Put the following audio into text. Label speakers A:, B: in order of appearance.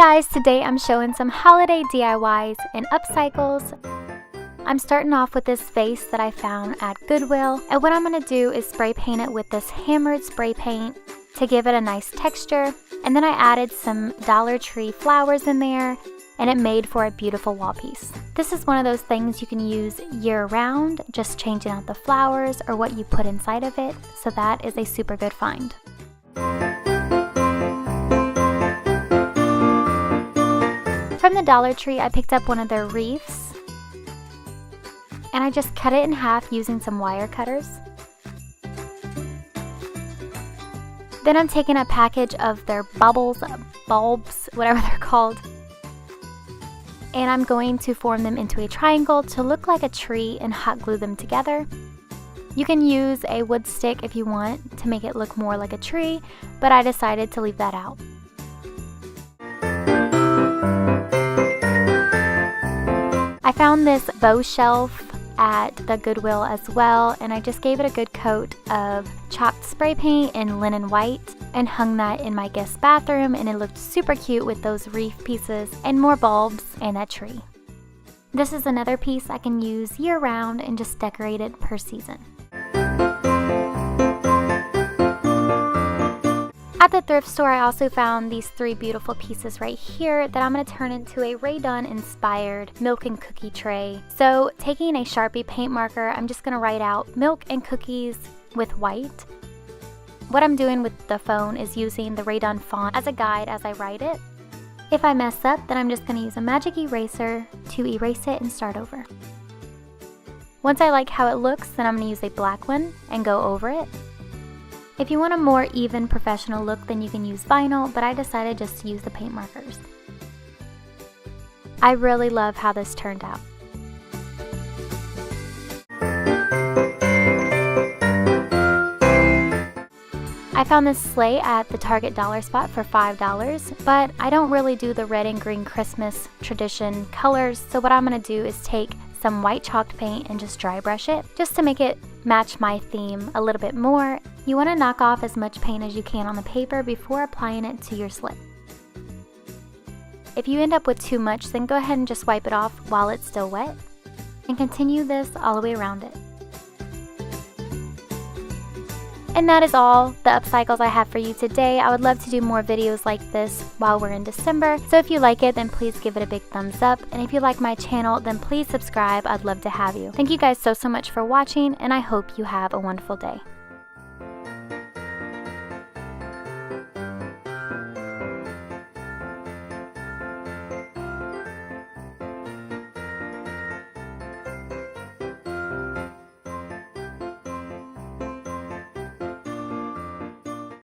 A: guys, today I'm showing some holiday DIYs in Upcycles. I'm starting off with this vase that I found at Goodwill, and what I'm going to do is spray paint it with this hammered spray paint to give it a nice texture, and then I added some Dollar Tree flowers in there, and it made for a beautiful wall piece. This is one of those things you can use year-round, just changing out the flowers or what you put inside of it, so that is a super good find. From the Dollar Tree, I picked up one of their wreaths, and I just cut it in half using some wire cutters. Then I'm taking a package of their bulbs, whatever they're called, and I'm going to form them into a triangle to look like a tree and hot glue them together. You can use a wood stick if you want to make it look more like a tree, but I decided to leave that out. I found this bow shelf at the Goodwill as well, and I just gave it a good coat of chalked spray paint in linen white and hung that in my guest bathroom, and it looked super cute with those wreath pieces and more bulbs and that tree. This is another piece I can use year round and just decorate it per season. At the thrift store, I also found these three beautiful pieces right here that I'm going to turn into a DUNN inspired milk and cookie tray. So taking a Sharpie paint marker, I'm just going to write out milk and cookies with white. What I'm doing with the phone is using the DUNN font as a guide as I write it. If I mess up, then I'm just going to use a magic eraser to erase it and start over. Once I like how it looks, then I'm going to use a black one and go over it. If you want a more even professional look, then you can use vinyl, but I decided just to use the paint markers. I really love how this turned out. I found this sleigh at the Target dollar spot for $5, but I don't really do the red and green Christmas tradition colors, so what I'm going to do is take some white chalked paint and just dry brush it, just to make it match my theme a little bit more. You want to knock off as much paint as you can on the paper before applying it to your slip. If you end up with too much, then go ahead and just wipe it off while it's still wet, and continue this all the way around it. And that is all the upcycles I have for you today. I would love to do more videos like this while we're in December. So if you like it, then please give it a big thumbs up. And if you like my channel, then please subscribe. I'd love to have you. Thank you guys so much for watching, and I hope you have a wonderful day.